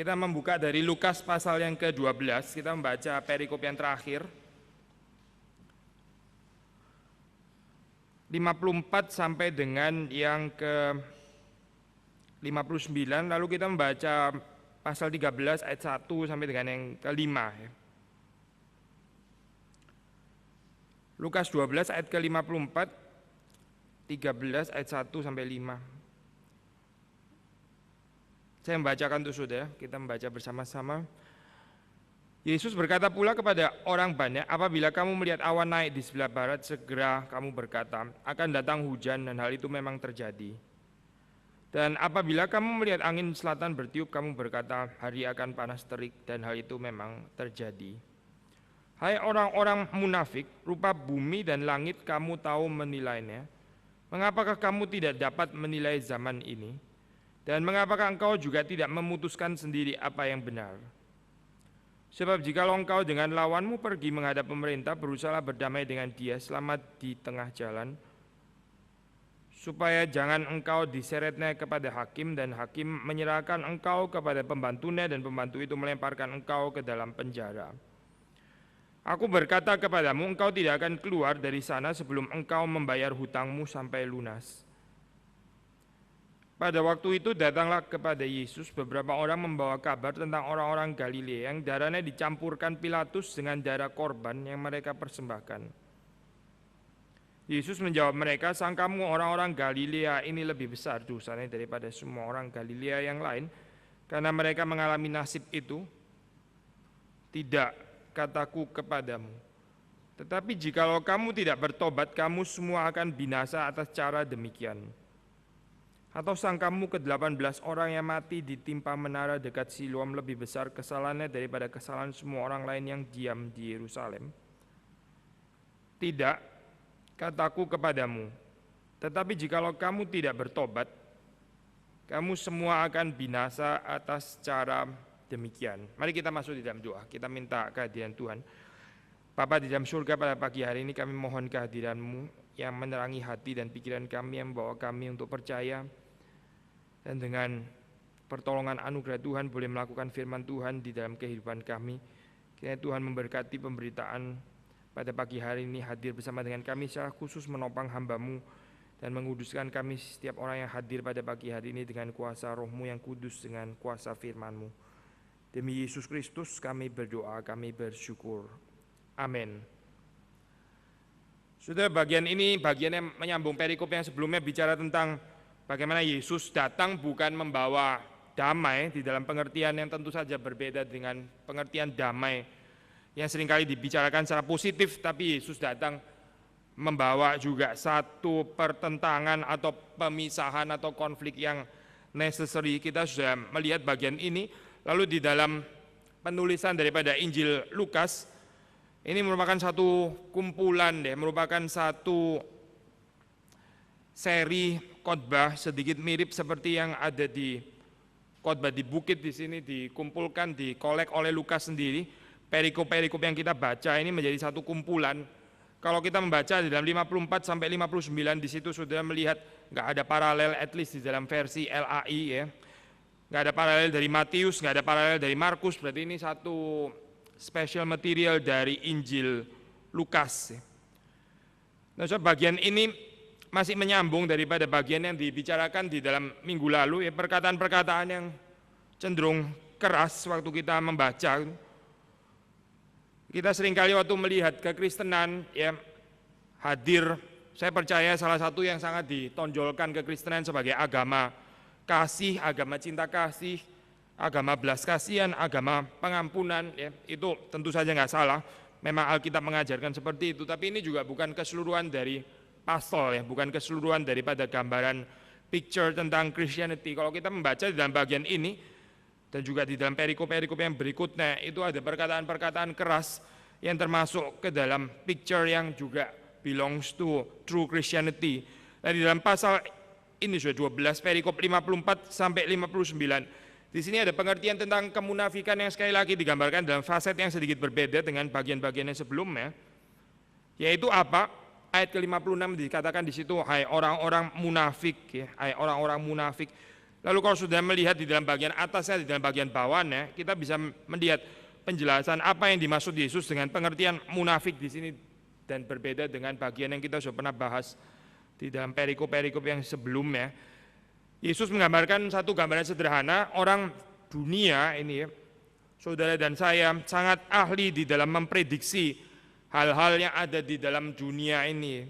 Kita membuka dari Lukas pasal yang ke-12, kita membaca perikop yang terakhir. 54 sampai dengan yang ke-59, lalu kita membaca pasal 13 ayat 1 sampai dengan yang ke-5. Lukas 12 ayat ke-54, 13 ayat 1 sampai 5. Saya membacakan untuk saudara, kita membaca bersama-sama. Yesus berkata pula kepada orang banyak, apabila kamu melihat awan naik di sebelah barat, segera kamu berkata, akan datang hujan, dan hal itu memang terjadi. Dan apabila kamu melihat angin selatan bertiup, kamu berkata, hari akan panas terik, dan hal itu memang terjadi. Hai orang-orang munafik, rupa bumi dan langit kamu tahu menilainya. Mengapakah kamu tidak dapat menilai zaman ini? Dan mengapakah engkau juga tidak memutuskan sendiri apa yang benar? Sebab jikalau engkau dengan lawanmu pergi menghadap pemerintah, berusaha berdamai dengan dia selama di tengah jalan, supaya jangan engkau diseretnya kepada hakim, dan hakim menyerahkan engkau kepada pembantunya, dan pembantu itu melemparkan engkau ke dalam penjara. Aku berkata kepadamu, engkau tidak akan keluar dari sana sebelum engkau membayar hutangmu sampai lunas. Pada waktu itu datanglah kepada Yesus beberapa orang membawa kabar tentang orang-orang Galilea yang darahnya dicampurkan Pilatus dengan darah korban yang mereka persembahkan. Yesus menjawab mereka, sangkamu orang-orang Galilea ini lebih besar dosanya daripada semua orang Galilea yang lain, karena mereka mengalami nasib itu? Tidak, kataku kepadamu. Tetapi jikalau kamu tidak bertobat, kamu semua akan binasa atas cara demikian. Atau sangkamu ke-18 orang yang mati ditimpa menara dekat Siloam lebih besar kesalahannya daripada kesalahan semua orang lain yang diam di Yerusalem? Tidak, kataku kepadamu. Tetapi jikalau kamu tidak bertobat, kamu semua akan binasa atas cara demikian. Mari kita masuk di dalam doa, kita minta kehadiran Tuhan. Bapa di dalam surga, pada pagi hari ini kami mohon kehadiran-Mu yang menerangi hati dan pikiran kami, yang membawa kami untuk percaya, dan dengan pertolongan anugerah Tuhan boleh melakukan firman Tuhan di dalam kehidupan kami. Kiranya Tuhan memberkati pemberitaan pada pagi hari ini, hadir bersama dengan kami secara khusus menopang hamba-Mu dan menguduskan kami setiap orang yang hadir pada pagi hari ini dengan kuasa Roh-Mu yang kudus, dengan kuasa firman-Mu. Demi Yesus Kristus kami berdoa, kami bersyukur. Amin. Sudah, bagian ini bagian yang menyambung perikop yang sebelumnya bicara tentang bagaimana Yesus datang bukan membawa damai, di dalam pengertian yang tentu saja berbeda dengan pengertian damai yang seringkali dibicarakan secara positif, tapi Yesus datang membawa juga satu pertentangan atau pemisahan atau konflik yang necessary. Kita sudah melihat bagian ini. Lalu di dalam penulisan daripada Injil Lukas, ini merupakan satu kumpulan, merupakan satu seri khotbah sedikit mirip seperti yang ada di khotbah di bukit di sini, dikumpulkan, dikolek oleh Lukas sendiri. Perikop-perikop yang kita baca ini menjadi satu kumpulan. Kalau kita membaca di dalam 54 sampai 59 di situ sudah melihat nggak ada paralel, at least di dalam versi LAI ya. Nggak ada paralel dari Matius, nggak ada paralel dari Markus, berarti ini satu special material dari Injil Lukas. Nah, so bagian ini masih menyambung daripada bagian yang dibicarakan di dalam minggu lalu, ya, perkataan-perkataan yang cenderung keras waktu kita membaca. Kita seringkali waktu melihat kekristenan, ya, hadir, saya percaya salah satu yang sangat ditonjolkan kekristenan sebagai agama kasih, agama cinta kasih, agama belas kasihan, agama pengampunan, ya, itu tentu saja nggak salah. Memang Alkitab mengajarkan seperti itu, tapi ini juga bukan keseluruhan dari pastel, ya, bukan keseluruhan daripada gambaran picture tentang Christianity. Kalau kita membaca di dalam bagian ini dan juga di dalam perikop-perikop yang berikutnya, itu ada perkataan-perkataan keras yang termasuk ke dalam picture yang juga belongs to true Christianity. Dan di dalam pasal ini sudah 12, perikop 54 sampai 59. Di sini ada pengertian tentang kemunafikan yang sekali lagi digambarkan dalam faset yang sedikit berbeda dengan bagian-bagian yang sebelumnya. Yaitu apa? Ayat ke-56 dikatakan di situ, hai orang-orang munafik, ya, hai orang-orang munafik. Lalu kalau sudah melihat di dalam bagian atasnya, di dalam bagian bawahnya, kita bisa melihat penjelasan apa yang dimaksud Yesus dengan pengertian munafik di sini, dan berbeda dengan bagian yang kita sudah pernah bahas di dalam perikop-perikop yang sebelumnya. Yesus menggambarkan satu gambaran sederhana, orang dunia ini ya, saudara dan saya sangat ahli di dalam memprediksi hal-hal yang ada di dalam dunia ini.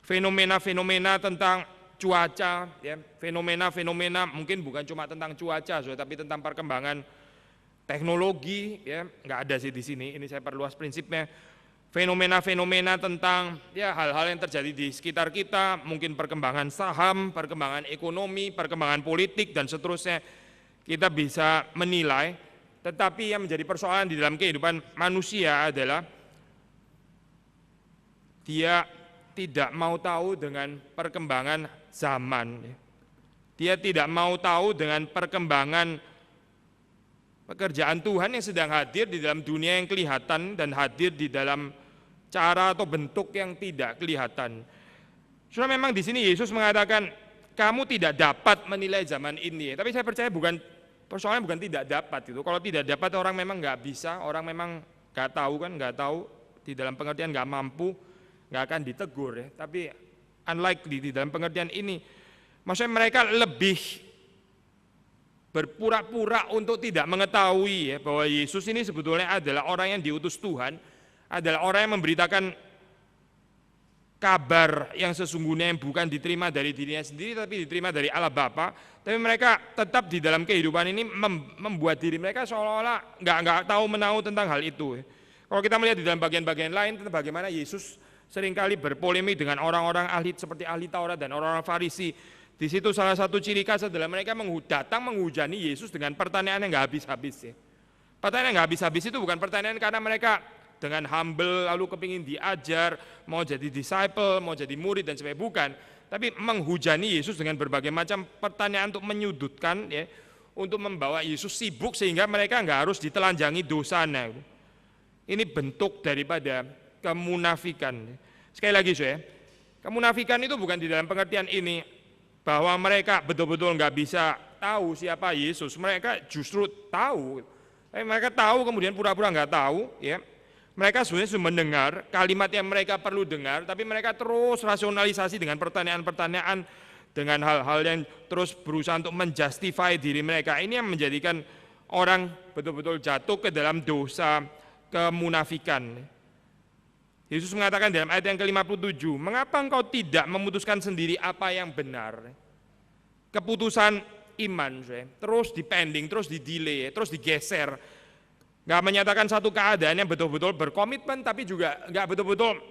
Fenomena-fenomena tentang cuaca, ya, fenomena-fenomena mungkin bukan cuma tentang cuaca, tapi tentang perkembangan teknologi, ya, nggak ada sih di sini. Ini saya perluas prinsipnya. Fenomena-fenomena tentang ya hal-hal yang terjadi di sekitar kita, mungkin perkembangan saham, perkembangan ekonomi, perkembangan politik dan seterusnya. Kita bisa menilai, tetapi yang menjadi persoalan di dalam kehidupan manusia adalah dia tidak mau tahu dengan perkembangan zaman. Dia tidak mau tahu dengan perkembangan pekerjaan Tuhan yang sedang hadir di dalam dunia yang kelihatan dan hadir di dalam cara atau bentuk yang tidak kelihatan. Sudah memang di sini Yesus mengatakan kamu tidak dapat menilai zaman ini. Tapi saya percaya persoalannya bukan tidak dapat itu. Kalau tidak dapat orang memang nggak bisa, orang memang nggak tahu kan, nggak tahu di dalam pengertian nggak mampu, nggak akan ditegur ya. Tapi unlikely di dalam pengertian ini, maksudnya mereka lebih berpura-pura untuk tidak mengetahui ya, bahwa Yesus ini sebetulnya adalah orang yang diutus Tuhan, adalah orang yang memberitakan kabar yang sesungguhnya yang bukan diterima dari dirinya sendiri tapi diterima dari Allah Bapa. Tapi mereka tetap di dalam kehidupan ini membuat diri mereka seolah-olah nggak tahu menahu tentang hal itu. Kalau kita melihat di dalam bagian-bagian lain tentang bagaimana Yesus seringkali berpolemik dengan orang-orang ahli seperti ahli Taurat dan orang-orang Farisi. Di situ salah satu ciri khas adalah mereka datang menghujani Yesus dengan pertanyaan yang nggak habis-habis. Ya. Pertanyaan yang nggak habis-habis itu bukan pertanyaan karena mereka dengan humble lalu kepingin diajar, mau jadi disciple, mau jadi murid dan sebagainya, bukan. Tapi menghujani Yesus dengan berbagai macam pertanyaan untuk menyudutkan, ya, untuk membawa Yesus sibuk sehingga mereka nggak harus ditelanjangi dosanya. Ini bentuk daripada kemunafikan. Sekali lagi saya, kemunafikan itu bukan di dalam pengertian ini bahwa mereka betul-betul nggak bisa tahu siapa Yesus. Mereka justru tahu, tapi mereka tahu kemudian pura-pura nggak tahu. Ya, mereka sebenarnya sudah mendengar kalimat yang mereka perlu dengar, tapi mereka terus rasionalisasi dengan pertanyaan-pertanyaan, dengan hal-hal yang terus berusaha untuk menjustify diri mereka. Ini yang menjadikan orang betul-betul jatuh ke dalam dosa kemunafikan. Yesus mengatakan dalam ayat yang ke-57, mengapa engkau tidak memutuskan sendiri apa yang benar? Keputusan iman, terus dipending, terus didelay, terus digeser. Nggak menyatakan satu keadaan yang betul-betul berkomitmen, tapi juga nggak betul-betul,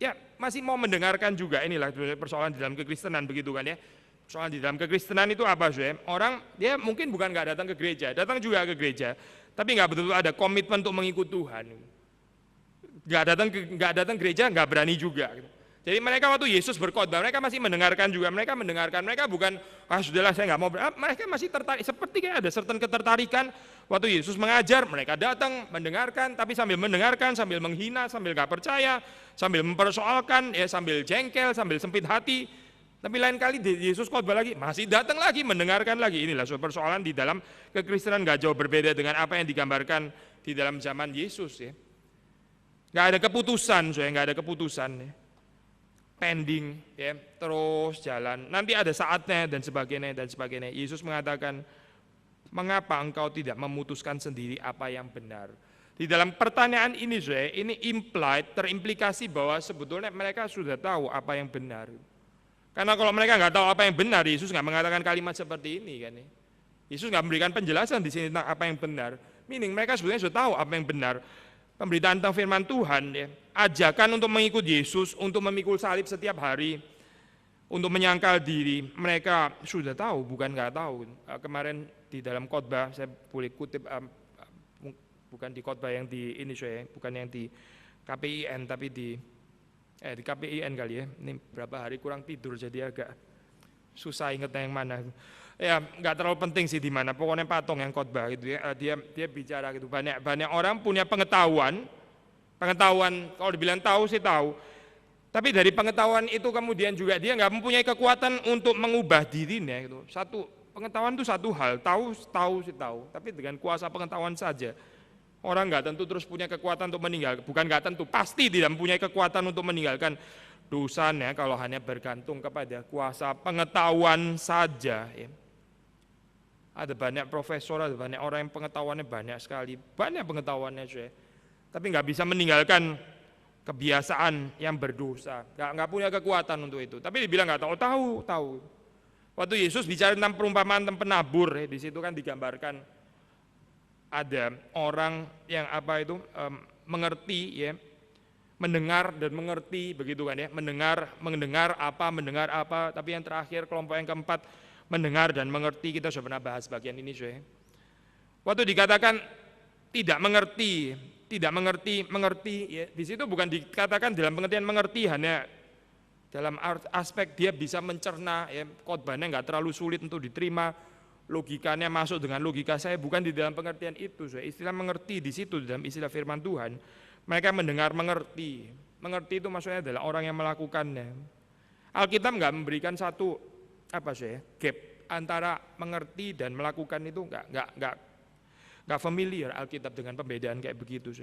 ya masih mau mendengarkan juga. Inilah persoalan di dalam kekristenan, begitu kan ya. Persoalan di dalam kekristenan itu apa, orang dia mungkin bukan nggak datang ke gereja, datang juga ke gereja, tapi nggak betul-betul ada komitmen untuk mengikut Tuhan. Nggak datang gereja, nggak berani juga. Jadi mereka waktu Yesus berkhotbah, mereka masih mendengarkan juga. Mereka bukan, sudahlah saya nggak mau. Mereka masih tertarik, seperti kayak ada certain ketertarikan. Waktu Yesus mengajar, mereka datang mendengarkan, tapi sambil mendengarkan, sambil menghina, sambil nggak percaya, sambil mempersoalkan, ya sambil jengkel, sambil sempit hati. Tapi lain kali Yesus khotbah lagi, masih datang lagi, mendengarkan lagi. Inilah persoalan di dalam kekristenan nggak jauh berbeda dengan apa yang digambarkan di dalam zaman Yesus ya. Nggak ada keputusan, nggak ada keputusan, ya. Pending, ya, terus jalan. Nanti ada saatnya dan sebagainya dan sebagainya. Yesus mengatakan, mengapa engkau tidak memutuskan sendiri apa yang benar? Di dalam pertanyaan ini, ini implied, terimplikasi bahwa sebetulnya mereka sudah tahu apa yang benar. Karena kalau mereka nggak tahu apa yang benar, Yesus nggak mengatakan kalimat seperti ini, kan? Yesus nggak memberikan penjelasan di sini tentang apa yang benar. Meaning mereka sebetulnya sudah tahu apa yang benar. Pemberitaan tentang firman Tuhan, ya, ajakan untuk mengikut Yesus, untuk memikul salib setiap hari, untuk menyangkal diri, mereka sudah tahu, bukan nggak tahu. Kemarin di dalam khotbah, saya boleh kutip, bukan di khotbah yang di ini, bukan yang di KPIN, tapi di KPIN kali ya. Ini berapa hari kurang tidur, jadi agak susah ingetnya yang mana. Ya nggak terlalu penting sih di mana, pokoknya Patong yang khotbah gitu ya, dia bicara gitu. Banyak orang punya pengetahuan, kalau dibilang tahu sih tahu, Tapi dari pengetahuan itu kemudian juga dia nggak mempunyai kekuatan untuk mengubah dirinya. Gitu. Pengetahuan itu satu hal, tahu sih tahu, tapi dengan kuasa pengetahuan saja. Orang nggak tentu terus punya kekuatan untuk meninggalkan, bukan nggak tentu, pasti tidak mempunyai kekuatan untuk meninggalkan dosanya kalau hanya bergantung kepada kuasa pengetahuan saja. Ya. Ada banyak profesor, ada banyak orang yang pengetahuannya banyak sekali, banyak pengetahuannya saya, tapi nggak bisa meninggalkan kebiasaan yang berdosa, nggak punya kekuatan untuk itu. Tapi dibilang nggak tahu. Waktu Yesus bicara tentang perumpamaan tentang penabur, ya, di situ kan digambarkan ada orang yang mengerti, ya, mendengar dan mengerti, begitu kan ya, mendengar apa, tapi yang terakhir kelompok yang keempat mendengar dan mengerti. Kita sudah pernah bahas bagian ini, saya. Waktu dikatakan tidak mengerti, ya, di situ bukan dikatakan dalam pengertian mengerti hanya dalam aspek dia bisa mencerna, ya, khotbahnya nggak terlalu sulit untuk diterima, logikanya masuk dengan logika saya, bukan di dalam pengertian itu. Istilah mengerti di situ dalam istilah firman Tuhan, mereka mendengar mengerti itu maksudnya adalah orang yang melakukannya. Alkitab nggak memberikan satu gap antara mengerti dan melakukan, itu nggak familiar Alkitab dengan pembedaan kayak begitu.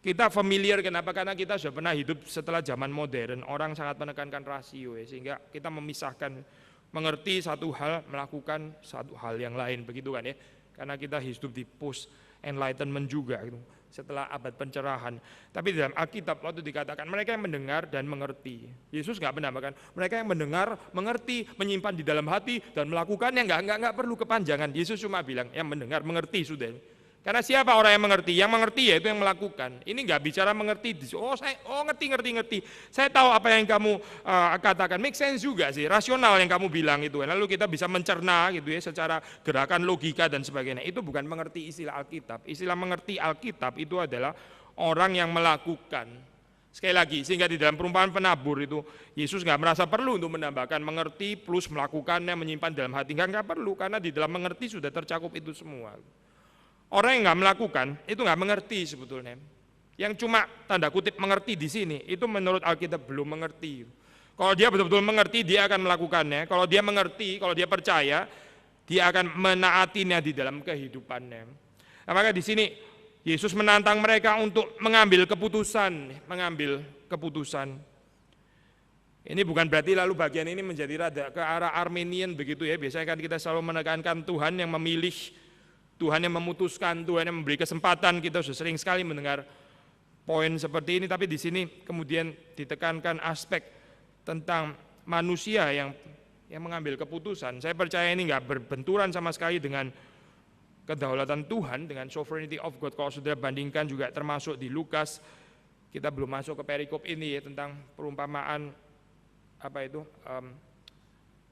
Kita familiar kenapa? Karena kita sudah pernah hidup setelah zaman modern, orang sangat menekankan rasio, ya, sehingga kita memisahkan mengerti satu hal, melakukan satu hal yang lain, begitu kan ya? Karena kita hidup di post enlightenment juga, gitu, setelah abad pencerahan. Tapi dalam Alkitab waktu dikatakan mereka yang mendengar dan mengerti, Yesus nggak menambahkan mereka yang mendengar, mengerti, menyimpan di dalam hati dan melakukannya, nggak perlu kepanjangan. Yesus cuma bilang yang mendengar, mengerti sudah. Karena siapa orang yang mengerti? Yang mengerti yaitu yang melakukan. Ini nggak bicara mengerti. Ngerti. Saya tahu apa yang kamu katakan. Make sense juga sih. Rasional yang kamu bilang itu. Lalu kita bisa mencerna gitu ya secara gerakan logika dan sebagainya. Itu bukan mengerti istilah Alkitab. Istilah mengerti Alkitab itu adalah orang yang melakukan. Sekali lagi, sehingga di dalam perumpamaan penabur itu Yesus nggak merasa perlu untuk menambahkan mengerti plus melakukannya, menyimpan dalam hati. Nggak perlu, karena di dalam mengerti sudah tercakup itu semua. Orang yang nggak melakukan itu nggak mengerti sebetulnya. Yang cuma tanda kutip mengerti di sini itu menurut Alkitab belum mengerti. Kalau dia betul-betul mengerti, dia akan melakukannya. Kalau dia mengerti, kalau dia percaya, dia akan menaatinya di dalam kehidupannya. Nah, maka di sini Yesus menantang mereka untuk mengambil keputusan. Ini bukan berarti lalu bagian ini menjadi rada ke arah Arminian begitu ya. Biasanya kan kita selalu menekankan Tuhan yang memilih, Tuhan yang memutuskan, Tuhan yang memberi kesempatan. Kita sudah sering sekali mendengar poin seperti ini, tapi di sini kemudian ditekankan aspek tentang manusia yang mengambil keputusan. Saya percaya ini nggak berbenturan sama sekali dengan kedaulatan Tuhan, dengan sovereignty of God. Kalau sudah bandingkan juga termasuk di Lukas, kita belum masuk ke perikop ini ya, tentang perumpamaan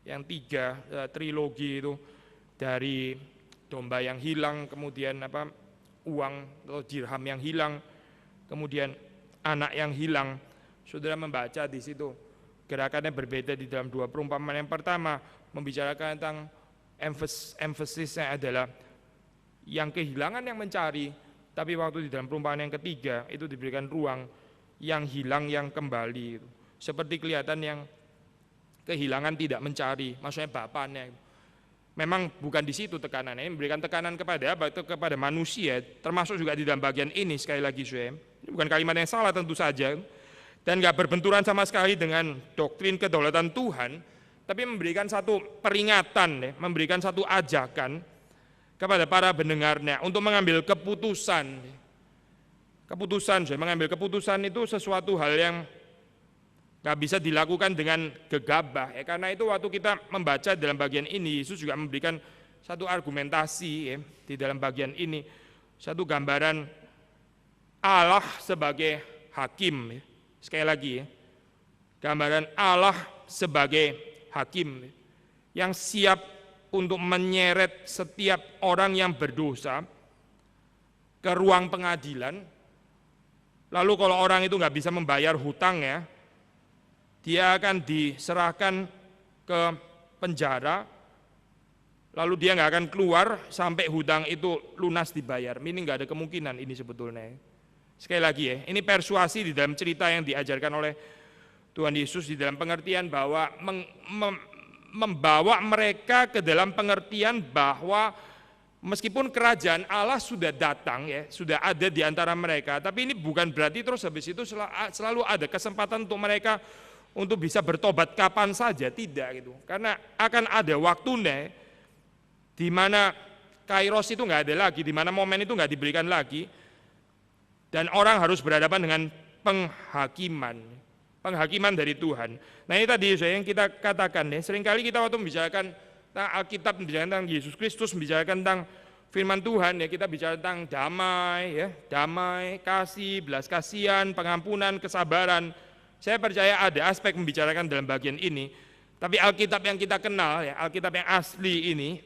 yang 3 trilogi itu, dari domba yang hilang, kemudian uang atau dirham yang hilang, kemudian anak yang hilang. Saudara membaca di situ gerakannya berbeda di dalam 2 perumpamaan. Yang pertama membicarakan tentang emphasisnya adalah yang kehilangan yang mencari, tapi waktu di dalam perumpamaan yang ketiga itu diberikan ruang yang hilang yang kembali. Seperti kelihatan yang kehilangan tidak mencari, maksudnya bapaknya. Memang bukan di situ tekanannya, memberikan tekanan kepada manusia, termasuk juga di dalam bagian ini. Sekali lagi, ini bukan kalimat yang salah tentu saja, dan nggak berbenturan sama sekali dengan doktrin kedaulatan Tuhan, tapi memberikan satu peringatan, memberikan satu ajakan kepada para pendengarnya untuk mengambil keputusan. Mengambil keputusan itu sesuatu hal yang nggak bisa dilakukan dengan gegabah, ya. Karena itu waktu kita membaca dalam bagian ini, Yesus juga memberikan satu argumentasi ya, di dalam bagian ini, satu gambaran Allah sebagai hakim. Ya. Sekali lagi ya, gambaran Allah sebagai hakim yang siap untuk menyeret setiap orang yang berdosa ke ruang pengadilan. Lalu kalau orang itu nggak bisa membayar hutangnya, dia akan diserahkan ke penjara, lalu dia nggak akan keluar sampai hutang itu lunas dibayar. Ini nggak ada kemungkinan ini sebetulnya. Sekali lagi ya, ini persuasi di dalam cerita yang diajarkan oleh Tuhan Yesus di dalam pengertian bahwa membawa mereka ke dalam pengertian bahwa meskipun kerajaan Allah sudah datang ya, sudah ada di antara mereka, tapi ini bukan berarti terus habis itu selalu ada kesempatan untuk mereka untuk bisa bertobat kapan saja, tidak gitu. Karena akan ada waktunya di mana kairos itu nggak ada lagi, di mana momen itu nggak diberikan lagi, dan orang harus berhadapan dengan penghakiman dari Tuhan. Nah ini tadi yang kita katakan ya, seringkali kita waktu membicarakan tentang Alkitab, membicarakan tentang Yesus Kristus, membicarakan tentang firman Tuhan ya, kita bicara tentang damai ya, damai, kasih, belas kasihan, pengampunan, kesabaran. Saya percaya ada aspek membicarakan dalam bagian ini, tapi Alkitab yang kita kenal ya, Alkitab yang asli ini,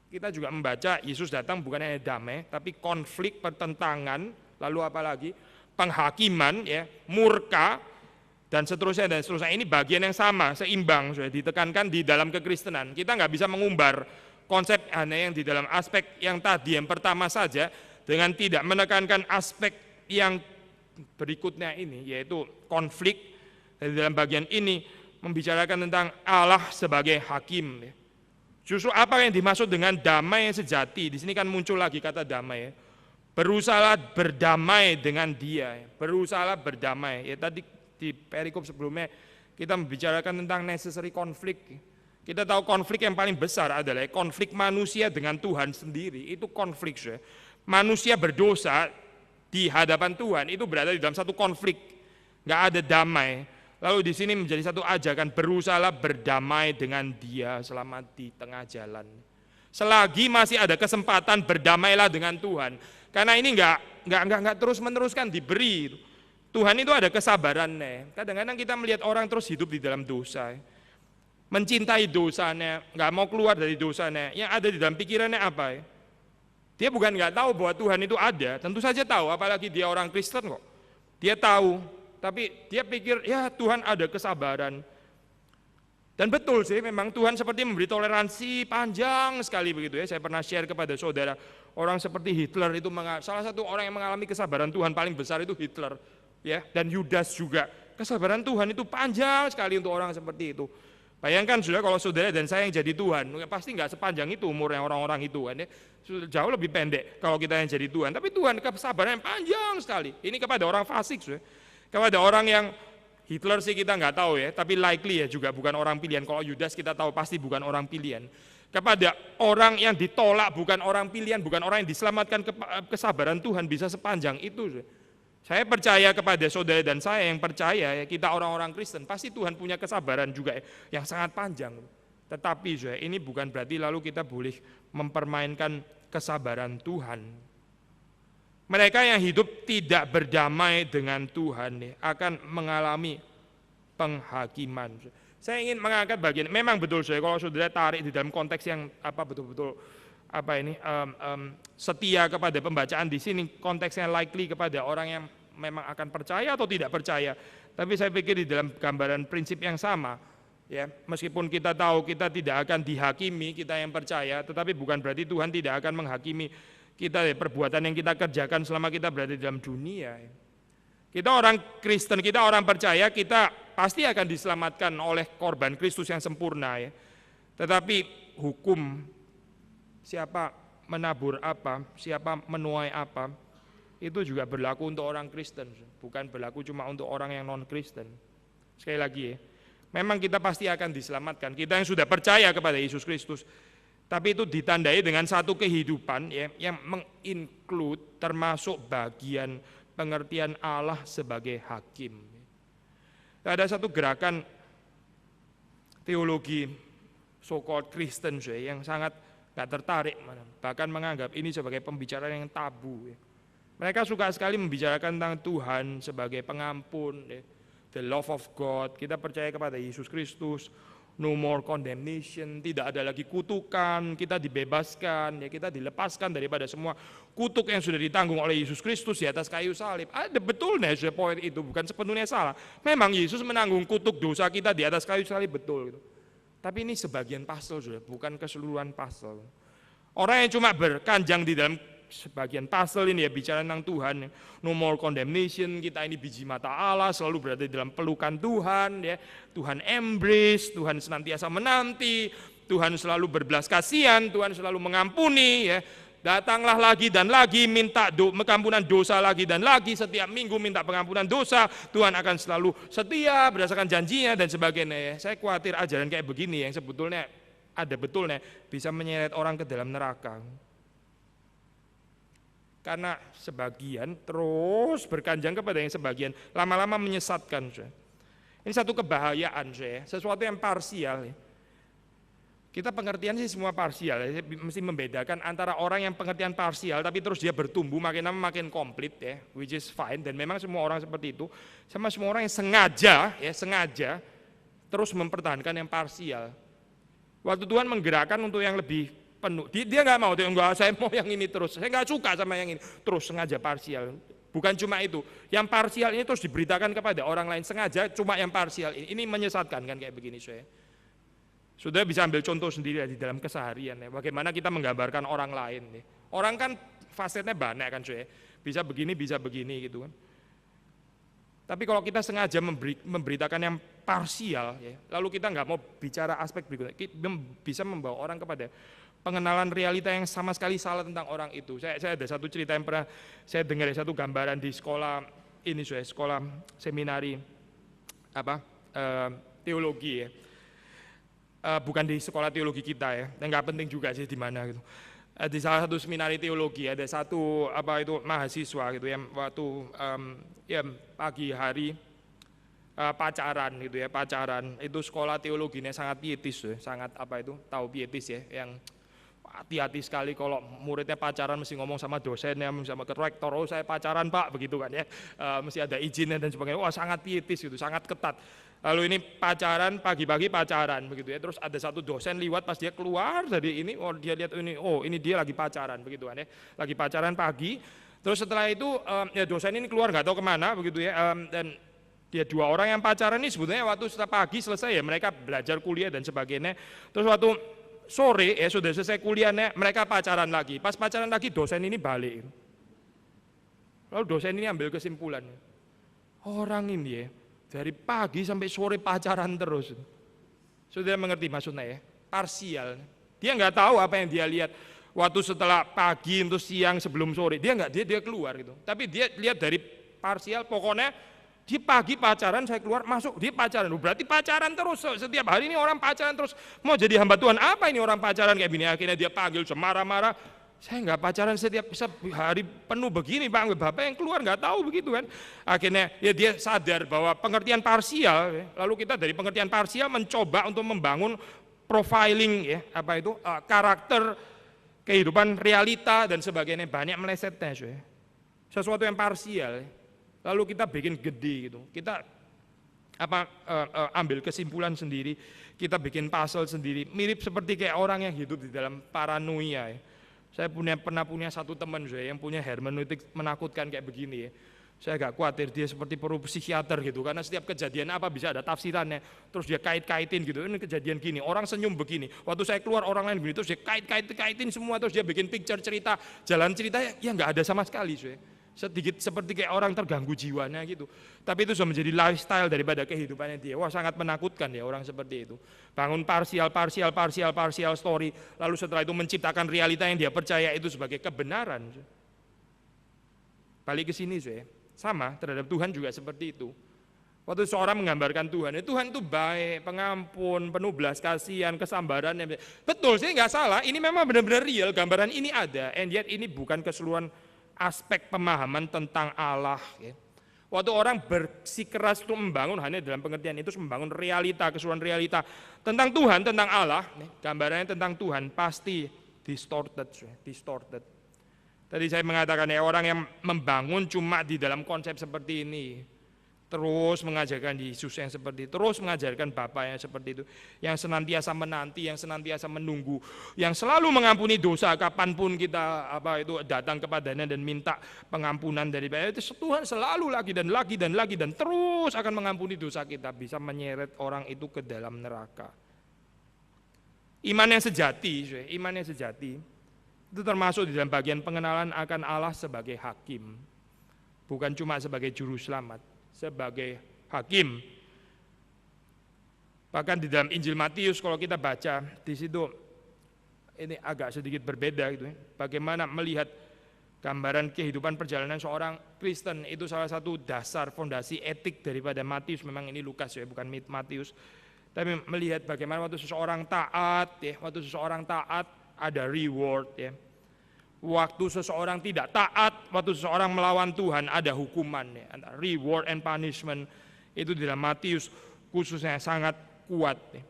kita juga membaca Yesus datang bukan hanya damai, tapi konflik, pertentangan, lalu apalagi penghakiman ya, murka, dan seterusnya dan seterusnya. Ini bagian yang sama, seimbang, sudah ditekankan di dalam kekristenan. Kita nggak bisa mengumbar konsep hanya yang di dalam aspek yang tadi, yang pertama saja, dengan tidak menekankan aspek yang berikutnya ini, yaitu konflik. Dan di dalam bagian ini membicarakan tentang Allah sebagai hakim. Justru apa yang dimaksud dengan damai yang sejati? Di sini kan muncul lagi kata damai. Berusaha berdamai dengan Dia. Berusaha berdamai. Ya tadi di perikop sebelumnya kita membicarakan tentang necessary konflik. Kita tahu konflik yang paling besar adalah konflik manusia dengan Tuhan sendiri. Itu konflik. Manusia berdosa di hadapan Tuhan itu berada di dalam satu konflik. Nggak ada damai. Lalu di sini menjadi satu ajakan, berusaha berdamai dengan Dia selama di tengah jalan. Selagi masih ada kesempatan, berdamailah dengan Tuhan. Karena ini enggak terus meneruskan diberi. Tuhan itu ada kesabarannya. Kadang-kadang kita melihat orang terus hidup di dalam dosa, mencintai dosanya, nggak mau keluar dari dosanya. Yang ada di dalam pikirannya apa? Dia bukan nggak tahu bahwa Tuhan itu ada, tentu saja tahu. Apalagi dia orang Kristen kok. Dia tahu. Tapi dia pikir, ya Tuhan ada kesabaran. Dan betul sih, memang Tuhan seperti memberi toleransi panjang sekali begitu ya. Saya pernah share kepada saudara, orang seperti Hitler itu, salah satu orang yang mengalami kesabaran Tuhan paling besar itu Hitler. Ya, dan Yudas juga. Kesabaran Tuhan itu panjang sekali untuk orang seperti itu. Bayangkan sudah kalau saudara dan saya yang jadi Tuhan, pasti nggak sepanjang itu umurnya orang-orang itu kan ya. Sudah jauh lebih pendek kalau kita yang jadi Tuhan. Tapi Tuhan kesabaran yang panjang sekali. Ini kepada orang fasik sudah. Kepada orang yang Hitler sih kita nggak tahu ya, tapi likely ya juga bukan orang pilihan. Kalau Yudas kita tahu pasti bukan orang pilihan. Kepada orang yang ditolak bukan orang pilihan, bukan orang yang diselamatkan, kesabaran Tuhan bisa sepanjang itu. Saya percaya kepada saudara dan saya yang percaya ya, kita orang-orang Kristen pasti Tuhan punya kesabaran juga ya, yang sangat panjang. Tetapi ini bukan berarti lalu kita boleh mempermainkan kesabaran Tuhan. Mereka yang hidup tidak berdamai dengan Tuhan akan mengalami penghakiman. Saya ingin mengangkat bagian, memang betul kalau saudara tarik di dalam konteks yang betul-betul setia kepada pembacaan di sini, konteksnya likely kepada orang yang memang akan percaya atau tidak percaya. Tapi saya pikir di dalam gambaran prinsip yang sama, ya meskipun kita tahu kita tidak akan dihakimi, kita yang percaya, tetapi bukan berarti Tuhan tidak akan menghakimi kita perbuatan yang kita kerjakan selama kita berada di dalam dunia. Kita orang Kristen, kita orang percaya, kita pasti akan diselamatkan oleh korban Kristus yang sempurna ya. Tetapi hukum siapa menabur apa, siapa menuai apa, itu juga berlaku untuk orang Kristen, bukan berlaku cuma untuk orang yang non-Kristen. Sekali lagi ya, memang kita pasti akan diselamatkan, kita yang sudah percaya kepada Yesus Kristus. Tapi itu ditandai dengan satu kehidupan ya, yang menginclude termasuk bagian pengertian Allah sebagai hakim. Ada satu gerakan teologi so-called Kristen yang sangat gak tertarik, bahkan menganggap ini sebagai pembicaraan yang tabu. Mereka suka sekali membicarakan tentang Tuhan sebagai pengampun, the love of God, kita percaya kepada Yesus Kristus, no more condemnation, tidak ada lagi kutukan, kita dibebaskan, ya kita dilepaskan daripada semua kutuk yang sudah ditanggung oleh Yesus Kristus di atas kayu salib. Ada betulnya poin itu, bukan sepenuhnya salah. Memang Yesus menanggung kutuk dosa kita di atas kayu salib, betul. Gitu. Tapi ini sebagian pasal sudah, bukan keseluruhan pasal. Orang yang cuma berkanjang di dalam sebagian pasal ini ya bicara tentang Tuhan, no more condemnation, kita ini biji mata Allah, selalu berada di dalam pelukan Tuhan, ya. Tuhan embrace, Tuhan senantiasa menanti, Tuhan selalu berbelas kasihan, Tuhan selalu mengampuni, ya. Datanglah lagi dan lagi minta pengampunan dosa lagi dan lagi, setiap minggu minta pengampunan dosa, Tuhan akan selalu setia berdasarkan janjinya dan sebagainya, ya. Saya khawatir ajaran kayak begini yang sebetulnya ada betulnya bisa menyeret orang ke dalam neraka. Karena sebagian terus berkanjang kepada yang sebagian, lama-lama menyesatkan. Ini satu kebahayaan, sesuatu yang parsial. Kita pengertian sih semua parsial, mesti membedakan antara orang yang pengertian parsial tapi terus dia bertumbuh makin lama makin komplit, ya, which is fine, dan memang semua orang seperti itu, sama semua orang yang sengaja terus mempertahankan yang parsial. Waktu Tuhan menggerakkan untuk yang lebih penuh, dia nggak mau, enggak, saya mau yang ini terus, saya nggak suka sama yang ini, terus sengaja parsial. Bukan cuma itu, yang parsial ini terus diberitakan kepada orang lain, sengaja cuma yang parsial ini menyesatkan kan kayak begini. Sudah bisa ambil contoh sendiri di dalam keseharian, ya. Bagaimana kita menggambarkan orang lain, ya. Orang kan fasetnya banyak kan, bisa begini gitu kan. Tapi kalau kita sengaja memberitakan yang parsial, ya, lalu kita nggak mau bicara aspek berikutnya, bisa membawa orang kepada pengenalan realita yang sama sekali salah tentang orang itu. Saya ada satu cerita yang pernah saya dengar, satu gambaran di sekolah ini, sekolah seminari teologi, ya. Bukan di sekolah teologi kita, ya, dan nggak penting juga sih di mana gitu. Di salah satu seminari teologi ada satu mahasiswa gitu yang waktu pagi hari pacaran gitu ya, pacaran itu sekolah teologinya sangat pietis, sangat tahu pietis ya, yang hati-hati sekali kalau muridnya pacaran mesti ngomong sama dosennya, sama ke rektor, oh saya pacaran Pak, begitu kan ya, mesti ada izinnya dan sebagainya. Wah sangat pietis gitu, sangat ketat. Lalu ini pacaran, pagi-pagi pacaran begitu ya, terus ada satu dosen liwat pas dia keluar dari ini, oh dia lihat ini, oh ini dia lagi pacaran begitu kan ya, lagi pacaran pagi. Terus setelah itu ya dosen ini keluar nggak tahu kemana begitu ya, dan dia dua orang yang pacaran ini sebetulnya waktu setelah pagi selesai ya mereka belajar kuliah dan sebagainya. Terus waktu sore ya sudah selesai kuliahnya mereka pacaran lagi. Pas pacaran lagi dosen ini balik. Lalu dosen ini ambil kesimpulan, orang ini ya dari pagi sampai sore pacaran terus. Sudah mengerti maksudnya ya? Parsial. Dia nggak tahu apa yang dia lihat waktu setelah pagi untuk siang sebelum sore. Dia keluar gitu. Tapi dia lihat dari parsial, pokoknya di pagi pacaran, saya keluar masuk dia pacaran. Berarti pacaran terus setiap hari ini orang pacaran terus. Mau jadi hamba Tuhan apa ini orang pacaran kayak gini? Akhirnya dia panggil marah-marah. Saya nggak pacaran setiap hari penuh begini Pak, Bapak yang keluar nggak tahu begitu kan. Akhirnya ya dia sadar bahwa pengertian parsial, ya, lalu kita dari pengertian parsial mencoba untuk membangun profiling ya, karakter, kehidupan realita dan sebagainya, banyak melesetnya. Sesuatu yang parsial, ya. Lalu kita bikin gede gitu. Kita ambil kesimpulan sendiri, kita bikin puzzle sendiri, mirip seperti kayak orang yang hidup di dalam paranoia ya. Saya pernah punya satu teman yang punya hermeneutik menakutkan kayak begini ya. Saya agak khawatir dia seperti perlu psikiater gitu, karena setiap kejadian apa bisa ada tafsirannya, terus dia kait-kaitin gitu, ini kejadian gini, orang senyum begini, waktu saya keluar orang lain begini, terus dia kaitin semua, terus dia bikin picture cerita, jalan cerita ya nggak ada sama sekali, sedikit seperti kayak orang terganggu jiwanya gitu. Tapi itu sudah menjadi lifestyle daripada kehidupannya dia. Wah sangat menakutkan ya orang seperti itu. Bangun parsial story, lalu setelah itu menciptakan realita yang dia percaya itu sebagai kebenaran. Balik ke sini sama terhadap Tuhan juga seperti itu. Waktu seorang menggambarkan Tuhan, Tuhan itu baik, pengampun, penuh belas kasihan, kesabaran. Betul sih nggak salah, ini memang benar-benar real, gambaran ini ada. And yet ini bukan keseluruhan aspek pemahaman tentang Allah. Ya. Waktu orang bersikeras untuk membangun hanya dalam pengertian itu membangun realita, keseluruhan realita tentang Tuhan, tentang Allah, gambarannya tentang Tuhan pasti distorted. Tadi saya mengatakan ya orang yang membangun cuma di dalam konsep seperti ini, terus mengajarkan Yesus yang seperti itu, terus mengajarkan Bapa yang seperti itu, yang senantiasa menanti, yang senantiasa menunggu, yang selalu mengampuni dosa kapanpun kita datang kepadanya dan minta pengampunan daripada itu, Tuhan selalu lagi dan terus akan mengampuni dosa kita, bisa menyeret orang itu ke dalam neraka. Iman yang sejati, Itu termasuk di dalam bagian pengenalan akan Allah sebagai hakim. Bukan cuma sebagai juru selamat, sebagai hakim. Bahkan di dalam Injil Matius kalau kita baca, di situ ini agak sedikit berbeda gitu ya. Bagaimana melihat gambaran kehidupan perjalanan seorang Kristen, itu salah satu dasar fondasi etik daripada Matius. Memang ini Lukas ya, bukan Matius. Tapi melihat bagaimana waktu seseorang taat ya, waktu seseorang taat ada reward ya. Waktu seseorang tidak taat, waktu seseorang melawan Tuhan ada hukuman ya. Reward and punishment itu di dalam Matius khususnya sangat kuat ya.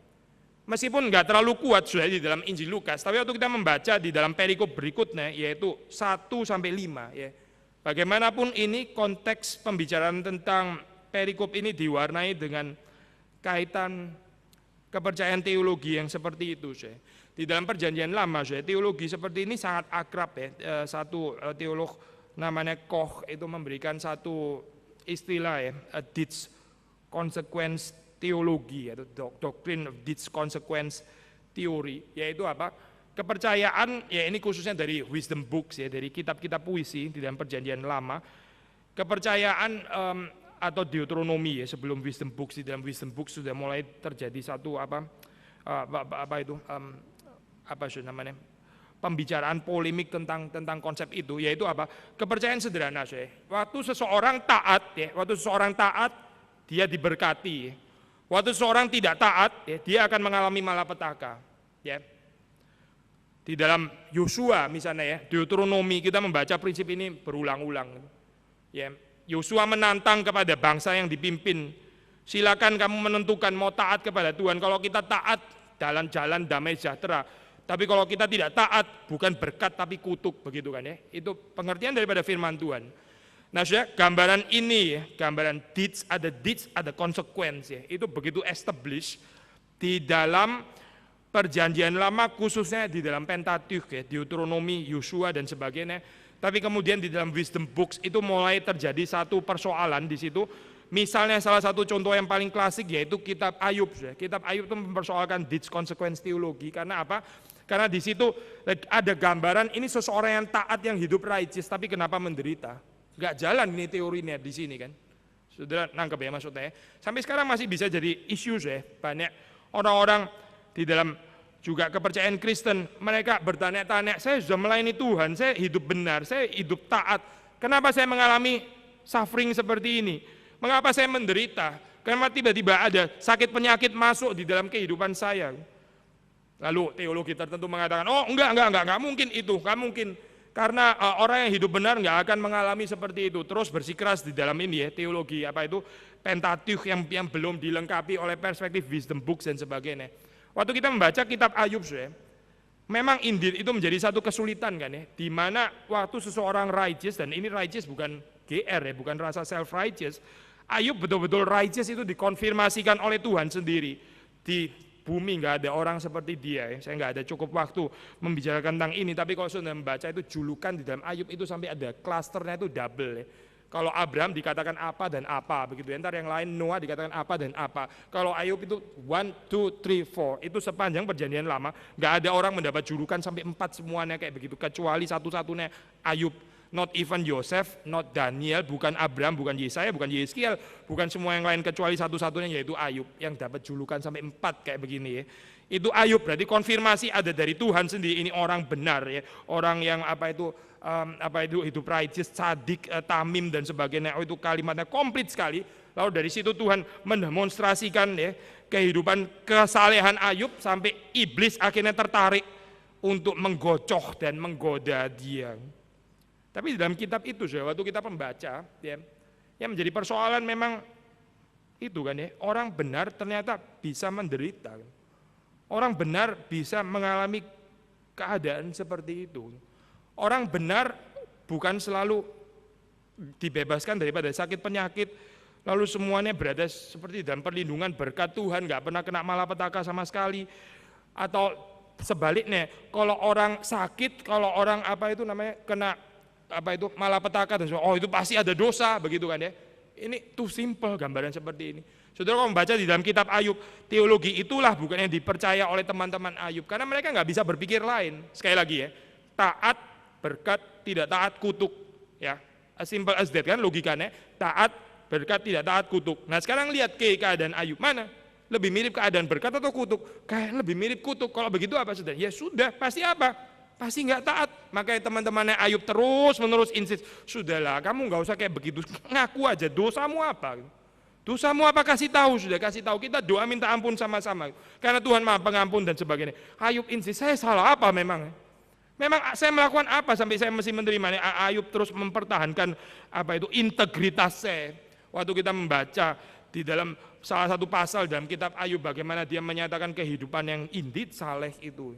Meskipun nggak terlalu kuat sudah di dalam Injil Lukas, tapi waktu kita membaca di dalam perikop berikutnya yaitu 1-5 ya. Bagaimanapun ini konteks pembicaraan tentang perikop ini diwarnai dengan kaitan kepercayaan teologi yang seperti itu ya. Di dalam perjanjian lama, teologi seperti ini sangat akrab ya. Satu teolog namanya Koch itu memberikan satu istilah ya, Ditz consequence teologi atau doctrine of Ditz consequence theory, yaitu apa? Kepercayaan ya, ini khususnya dari wisdom books ya, dari kitab-kitab puisi di dalam perjanjian lama. Kepercayaan atau Deuteronomi ya, sebelum wisdom books, di dalam wisdom books sudah mulai terjadi satu pembicaraan polemik tentang konsep itu, yaitu apa? Kepercayaan sederhana saya. Waktu seseorang taat ya, dia diberkati. Ya. Waktu seseorang tidak taat ya, dia akan mengalami malapetaka. Ya. Di dalam Yosua misalnya ya, Deuteronomi kita membaca prinsip ini berulang-ulang. Ya. Yosua menantang kepada bangsa yang dipimpin, silakan kamu menentukan mau taat kepada Tuhan. Kalau kita taat, jalan damai sejahtera. Tapi kalau kita tidak taat, bukan berkat tapi kutuk, begitu kan ya. Itu pengertian daripada firman Tuhan. Nah sudah, gambaran ini ya, gambaran deeds, ada consequence ya. Itu begitu established di dalam perjanjian lama, khususnya di dalam Pentateuch ya, Deuteronomi, Yosua dan sebagainya. Tapi kemudian di dalam wisdom books itu mulai terjadi satu persoalan di situ. Misalnya salah satu contoh yang paling klasik yaitu kitab Ayub. Kitab Ayub itu mempersoalkan deeds consequence teologi. Karena apa? Karena di situ ada gambaran ini seseorang yang taat, yang hidup righteous, tapi kenapa menderita? Gak jalan ini teorinya di sini kan. Saudara nangkep ya maksudnya. Sampai sekarang masih bisa jadi isu ya. Banyak orang-orang di dalam juga kepercayaan Kristen, mereka bertanya-tanya, saya sudah melayani Tuhan, saya hidup benar, saya hidup taat. Kenapa saya mengalami suffering seperti ini? Mengapa saya menderita? Kenapa tiba-tiba ada sakit penyakit masuk di dalam kehidupan saya? Lalu teologi tertentu mengatakan, oh enggak mungkin itu, enggak mungkin. Karena orang yang hidup benar enggak akan mengalami seperti itu. Terus bersikeras di dalam ini ya, teologi apa itu, Pentateuch yang belum dilengkapi oleh perspektif wisdom books dan sebagainya. Waktu kita membaca kitab Ayub, memang indeed itu menjadi satu kesulitan kan ya, di mana waktu seseorang righteous, dan ini righteous bukan GR ya, bukan rasa self-righteous, Ayub betul-betul righteous itu dikonfirmasikan oleh Tuhan sendiri. Di bumi nggak ada orang seperti dia ya. Saya nggak ada cukup waktu membicarakan tentang ini, tapi kalau sudah membaca itu julukan di dalam Ayub itu sampai ada klasternya itu double ya. Kalau Abraham dikatakan apa dan apa begitu ya. Ntar yang lain Noah dikatakan apa dan apa. Kalau Ayub itu 1, 2, 3, 4 itu sepanjang perjanjian lama nggak ada orang mendapat julukan sampai 4 semuanya kayak begitu, kecuali satu-satunya Ayub. Not even Yosef, not Daniel, bukan Abraham, bukan Yesaya, bukan Yeskiel, bukan semua yang lain, kecuali satu-satunya yaitu Ayub yang dapat julukan sampai 4 kayak begini ya. Itu Ayub, berarti konfirmasi ada dari Tuhan sendiri, ini orang benar ya, orang yang apa itu hidup righteous, sadik, tamim dan sebagainya. Oh, itu kalimatnya komplit sekali. Lalu dari situ Tuhan mendemonstrasikan ya kehidupan kesalehan Ayub sampai iblis akhirnya tertarik untuk menggocoh dan menggoda dia. Tapi di dalam kitab itu, waktu kita membaca, ya, yang menjadi persoalan memang itu kan ya, orang benar ternyata bisa menderita. Orang benar bisa mengalami keadaan seperti itu. Orang benar bukan selalu dibebaskan daripada sakit penyakit, lalu semuanya berada seperti dalam perlindungan berkat Tuhan, nggak pernah kena malapetaka sama sekali. Atau sebaliknya, kalau orang sakit, kalau orang kena malapetaka dan oh itu pasti ada dosa begitu kan ya. Ini too simple gambaran seperti ini. Saudara kalau membaca di dalam kitab Ayub, teologi itulah bukan yang dipercaya oleh teman-teman Ayub, karena mereka nggak bisa berpikir lain. Sekali lagi ya, taat berkat, tidak taat kutuk, ya. As simple as that kan logikanya, taat berkat, tidak taat kutuk. Nah sekarang lihat keadaan Ayub, mana? Lebih mirip keadaan berkat atau kutuk? Kayak lebih mirip kutuk. Kalau begitu apa sudah? Ya sudah, pasti apa? Pasti nggak taat. Makanya teman-temannya Ayub terus menerus insist, sudahlah kamu nggak usah kayak begitu, ngaku aja dosamu apa. Dosamu apa, kasih tahu, sudah kasih tahu, kita doa minta ampun sama-sama. Karena Tuhan Maha Pengampun dan sebagainya. Ayub insist, saya salah apa memang? Memang saya melakukan apa sampai saya mesti menerimanya? Ayub terus mempertahankan apa itu integritas saya. Waktu kita membaca di dalam salah satu pasal dalam kitab Ayub bagaimana dia menyatakan kehidupan yang indeed saleh itu.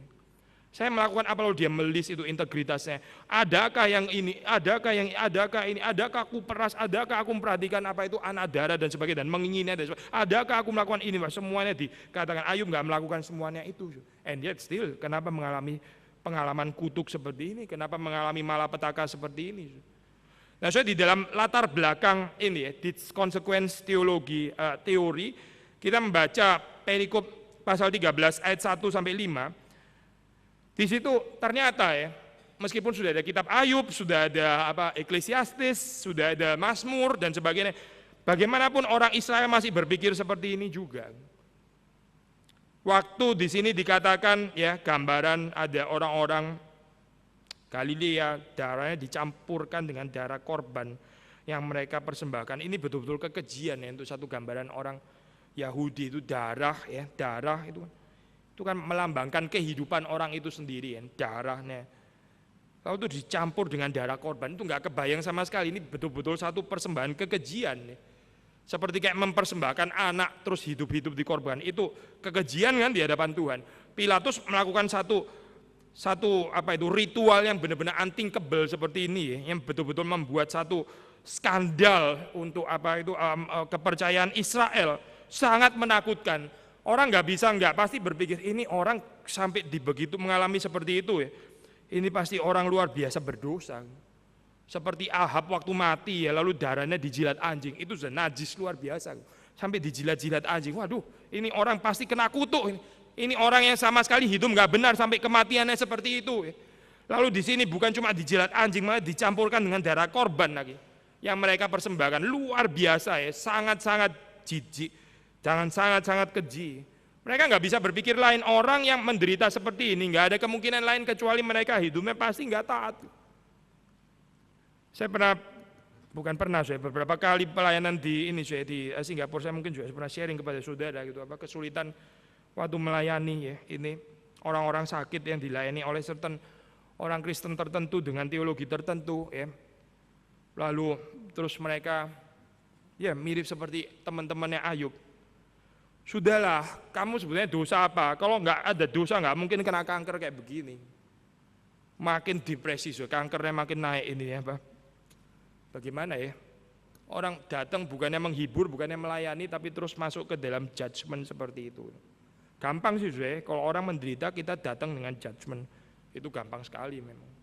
Saya melakukan apa lalu dia melis itu integritasnya. Adakah yang ini, adakah yang adakah ini, adakah aku peras, adakah aku memperhatikan apa itu anak darah dan sebagainya dan menginginnya dan sebagainya. Adakah aku melakukan ini, semuanya dikatakan Ayub nggak melakukan semuanya itu. And yet still kenapa mengalami pengalaman kutuk seperti ini, kenapa mengalami malapetaka seperti ini. Nah, di dalam latar belakang ini ya, di consequence teologi teori, kita membaca perikop pasal 13 ayat 1 sampai 5. Di situ ternyata ya, meskipun sudah ada kitab Ayub, sudah ada Ekklesiastes, sudah ada Mazmur dan sebagainya, bagaimanapun orang Israel masih berpikir seperti ini juga. Waktu di sini dikatakan ya, gambaran ada orang-orang Galilea, darahnya dicampurkan dengan darah korban yang mereka persembahkan. Ini betul-betul kekejian ya, untuk satu gambaran orang Yahudi itu darah ya, darah itu kan melambangkan kehidupan orang itu sendiri ya, darahnya. Kalau itu dicampur dengan darah korban itu nggak kebayang sama sekali. Ini betul-betul satu persembahan kekejian ya. Seperti kayak mempersembahkan anak terus hidup-hidup dikorban, itu kekejian kan di hadapan Tuhan. Pilatus melakukan satu ritual yang benar-benar unthinkable seperti ini ya, yang betul-betul membuat satu skandal untuk kepercayaan Israel, sangat menakutkan. Orang nggak pasti berpikir ini orang sampai begitu mengalami seperti itu ya. Ini pasti orang luar biasa berdosa. Seperti Ahab waktu mati ya, lalu darahnya dijilat anjing, itu sudah najis luar biasa. Sampai dijilat-jilat anjing, waduh ini orang pasti kena kutuk. Ini orang yang sama sekali hidup nggak benar sampai kematiannya seperti itu. Lalu di sini bukan cuma dijilat anjing, malah dicampurkan dengan darah korban lagi. Yang mereka persembahkan luar biasa ya, sangat-sangat jijik. Jangan sangat-sangat keji. Mereka nggak bisa berpikir lain, orang yang menderita seperti ini nggak ada kemungkinan lain kecuali mereka hidupnya pasti nggak taat. Saya beberapa kali pelayanan di Singapura, saya mungkin juga pernah sharing kepada saudara gitu, kesulitan waktu melayani ya, ini orang-orang sakit yang dilayani oleh orang Kristen tertentu dengan teologi tertentu ya. Lalu terus mereka ya mirip seperti teman-temannya Ayub. Sudahlah, kamu sebenarnya dosa apa? Kalau nggak ada dosa nggak mungkin kena kanker kayak begini. Makin depresi, kankernya makin naik ini ya, Pak. Bagaimana ya? Orang datang bukannya menghibur, bukannya melayani, tapi terus masuk ke dalam judgement seperti itu. Gampang sih, kalau orang menderita kita datang dengan judgement, itu gampang sekali memang.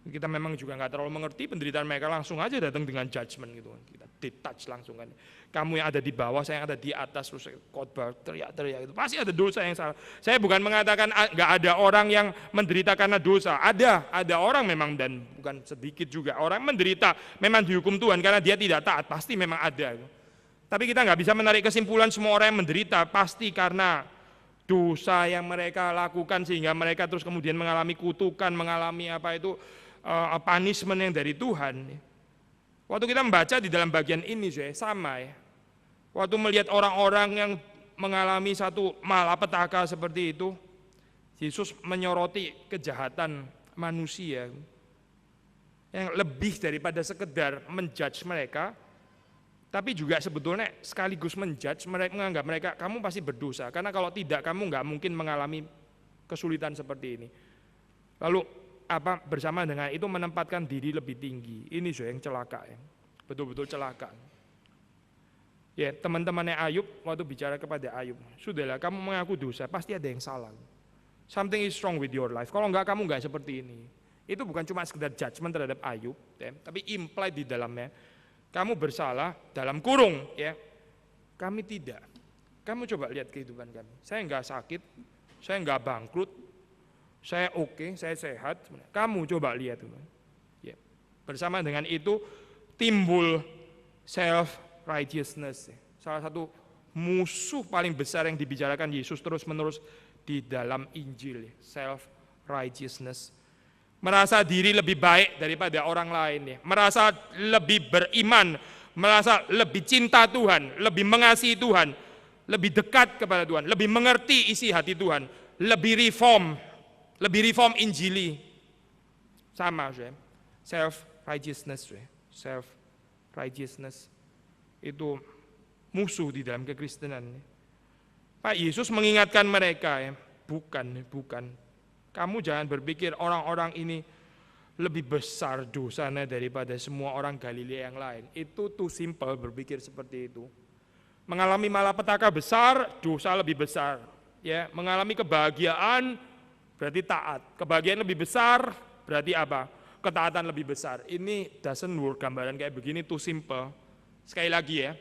Kita memang juga nggak terlalu mengerti penderitaan mereka, langsung aja datang dengan judgement gitu, kita detach langsung kan. Kamu yang ada di bawah, saya yang ada di atas, terus khotbah teriak-teriak itu pasti ada dosa yang salah. Saya bukan mengatakan nggak ada orang yang menderita karena dosa, ada orang memang, dan bukan sedikit juga orang menderita memang dihukum Tuhan karena dia tidak taat, pasti memang ada. Tapi kita nggak bisa menarik kesimpulan semua orang yang menderita pasti karena dosa yang mereka lakukan sehingga mereka terus kemudian mengalami kutukan, mengalami punishment yang dari Tuhan. Waktu kita membaca di dalam bagian ini sama ya. Waktu melihat orang-orang yang mengalami satu malapetaka seperti itu, Yesus menyoroti kejahatan manusia yang lebih daripada sekedar menjudge mereka, tapi juga sebetulnya sekaligus menjudge mereka, menganggap mereka kamu pasti berdosa karena kalau tidak kamu nggak mungkin mengalami kesulitan seperti ini. Lalu bersama dengan itu menempatkan diri lebih tinggi. Ini yang celaka ya. Betul-betul celaka. Ya, teman-temannya Ayub waktu bicara kepada Ayub, sudahlah kamu mengaku dosa, pasti ada yang salah. Something is wrong with your life. Kalau enggak kamu enggak seperti ini. Itu bukan cuma sekedar judgment terhadap Ayub, ya, tapi implied di dalamnya. Kamu bersalah dalam kurung, ya. Kami tidak. Kamu coba lihat kehidupan kami. Saya enggak sakit, saya enggak bangkrut. Saya oke, saya sehat. Kamu coba lihat. Ya. Bersama dengan itu timbul self-righteousness. Salah satu musuh paling besar yang dibicarakan Yesus terus-menerus di dalam Injil. Self-righteousness. Merasa diri lebih baik daripada orang lain. Merasa lebih beriman, merasa lebih cinta Tuhan, lebih mengasihi Tuhan, lebih dekat kepada Tuhan, lebih mengerti isi hati Tuhan, lebih reform Injili. Sama, self-righteousness. Self-righteousness itu musuh di dalam kekristenan. Pak Yesus mengingatkan mereka, bukan. Kamu jangan berpikir orang-orang ini lebih besar dosanya daripada semua orang Galilea yang lain. Itu too simple berpikir seperti itu. Mengalami malapetaka besar, dosa lebih besar. Ya, mengalami kebahagiaan berarti taat. Kebahagiaan lebih besar berarti apa? Ketaatan lebih besar. Ini doesn't work, gambaran kayak begini too simple. Sekali lagi ya.